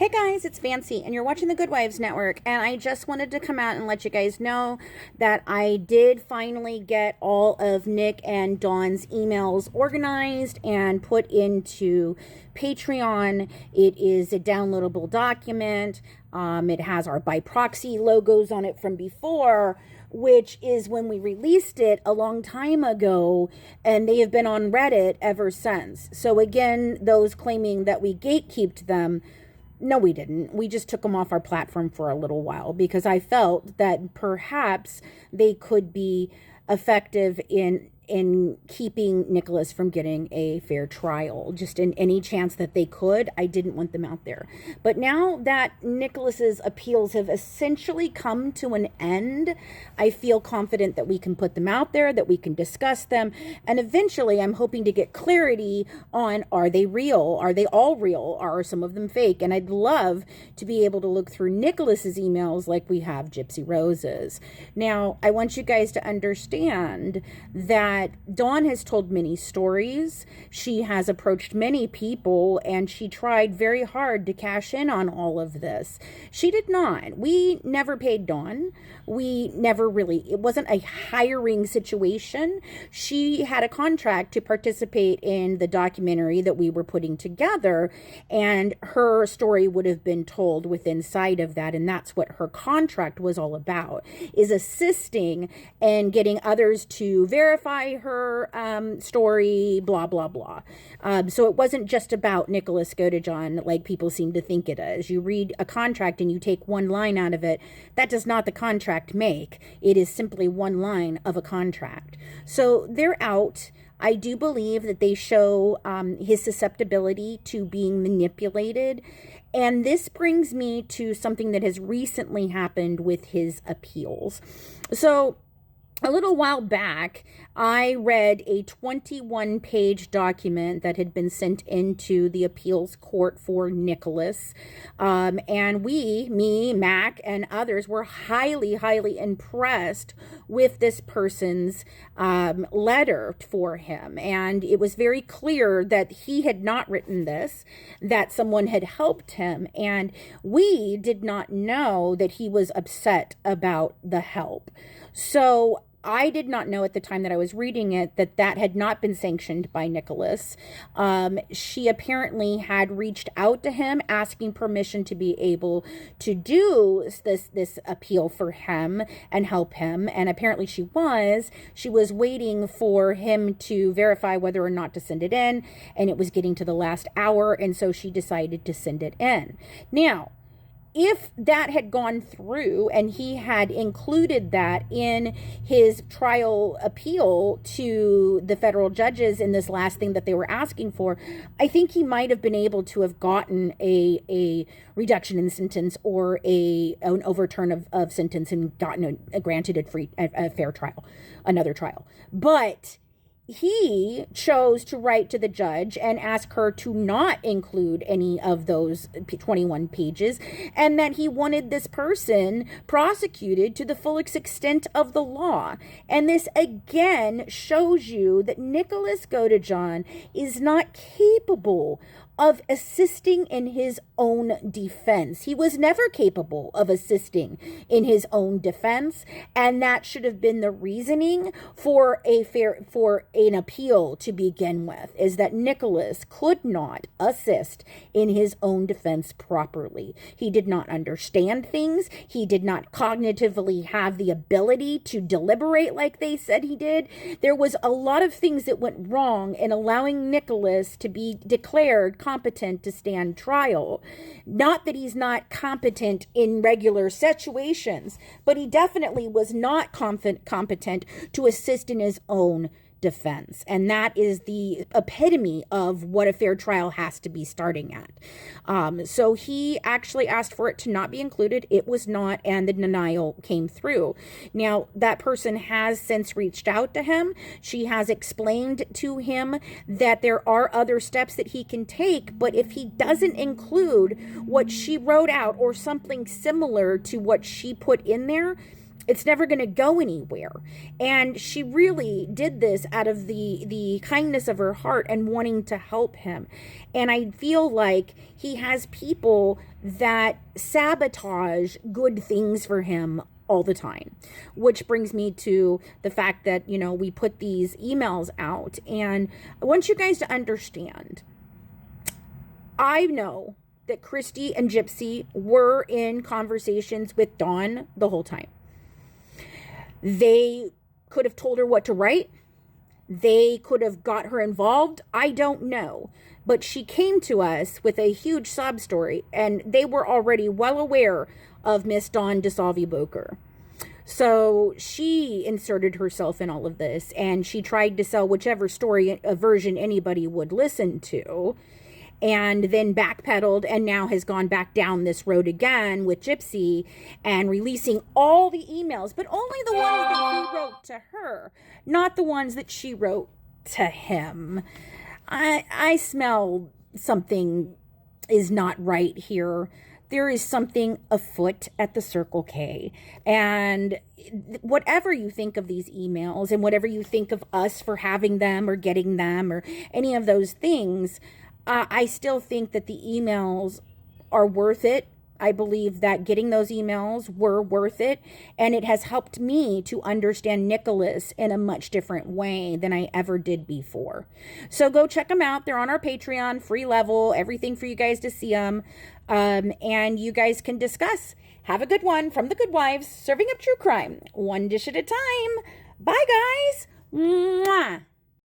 Hey guys, it's Fancy, and you're watching the Good Wives Network, and I just wanted to come out and let you guys know that I did finally get all of Nick and Dawn's emails organized and put into Patreon. It is a downloadable document. It has our by proxy logos on it from before, which is when we released it a long time ago, and they have been on Reddit ever since. So again, those claiming that we gatekeeped them, no, we didn't. We just took them off our platform for a little while because I felt that perhaps they could be effective in keeping Nicholas from getting a fair trial. Just in any chance that they could, I didn't want them out there. But now that Nicholas's appeals have essentially come to an end, I feel confident that we can put them out there, that we can discuss them, and eventually I'm hoping to get clarity on, are they real? Are they all real? Are some of them fake? And I'd love to be able to look through Nicholas's emails like we have Gypsy Rose's. Now, I want you guys to understand that Dawn has told many stories. She has approached many people, and she tried very hard to cash in on all of this. She did not. We never paid Dawn. We never really, it wasn't a hiring situation. She had a contract to participate in the documentary that we were putting together, and her story would have been told within sight of that, and that's what her contract was all about, is assisting and getting others to verify her story, blah, blah, blah. So it wasn't just about Nicholas Godejohn like people seem to think it is. You read a contract and you take one line out of it. That does not the contract make. It is simply one line of a contract. So they're out. I do believe that they show his susceptibility to being manipulated. And this brings me to something that has recently happened with his appeals. So a little while back, I read a 21-page document that had been sent into the appeals court for Nicholas. And me, Mac, and others were highly, highly impressed with this person's letter for him. And it was very clear that he had not written this, that someone had helped him. And we did not know that he was upset about the help. So I did not know at the time that I was reading it that had not been sanctioned by Nicholas. She apparently had reached out to him asking permission to be able to do this appeal for him and help him. And apparently she was waiting for him to verify whether or not to send it in. And it was getting to the last hour. And so she decided to send it in. Now, if that had gone through and he had included that in his trial appeal to the federal judges in this last thing that they were asking for, I think he might have been able to have gotten a reduction in sentence or an overturn of sentence and gotten granted a fair trial, another trial. But he chose to write to the judge and ask her to not include any of those 21 pages, and that he wanted this person prosecuted to the full extent of the law. And this again shows you that Nicholas Godejohn is not capable of assisting in his own defense. He was never capable of assisting in his own defense, and that should have been the reasoning for an appeal to begin with, is that Nicholas could not assist in his own defense properly. He did not understand things. He did not cognitively have the ability to deliberate like they said he did. There was a lot of things that went wrong in allowing Nicholas to be declared competent to stand trial. Not that he's not competent in regular situations, but he definitely was not competent to assist in his own defense. And that is the epitome of what a fair trial has to be starting at. So he actually asked for it to not be included. It was not, and the denial came through. Now, that person has since reached out to him. She has explained to him that there are other steps that he can take, but if he doesn't include what she wrote out or something similar to what she put in there, it's never going to go anywhere. And she really did this out of the kindness of her heart and wanting to help him. And I feel like he has people that sabotage good things for him all the time, which brings me to the fact that, you know, we put these emails out, and I want you guys to understand, I know that Christy and Gypsy were in conversations with Dawn the whole time. They could have told her what to write. They could have got her involved. I don't know. But she came to us with a huge sob story, and they were already well aware of Miss Dawn DeSalvi Boker. So she inserted herself in all of this, and she tried to sell whichever story version anybody would listen to, and then backpedaled, and now has gone back down this road again with Gypsy and releasing all the emails, but only the ones that he wrote to her, not the ones that she wrote to him. I smell something is not right here. There is something afoot at the Circle K. And whatever you think of these emails, and whatever you think of us for having them or getting them or any of those things, I still think that the emails are worth it. I believe that getting those emails were worth it, and it has helped me to understand Nicholas in a much different way than I ever did before. So go check them out. They're on our Patreon, free level, everything for you guys to see them, and you guys can discuss. Have a good one from the Good Wives, serving up true crime, one dish at a time. Bye, guys. Mwah.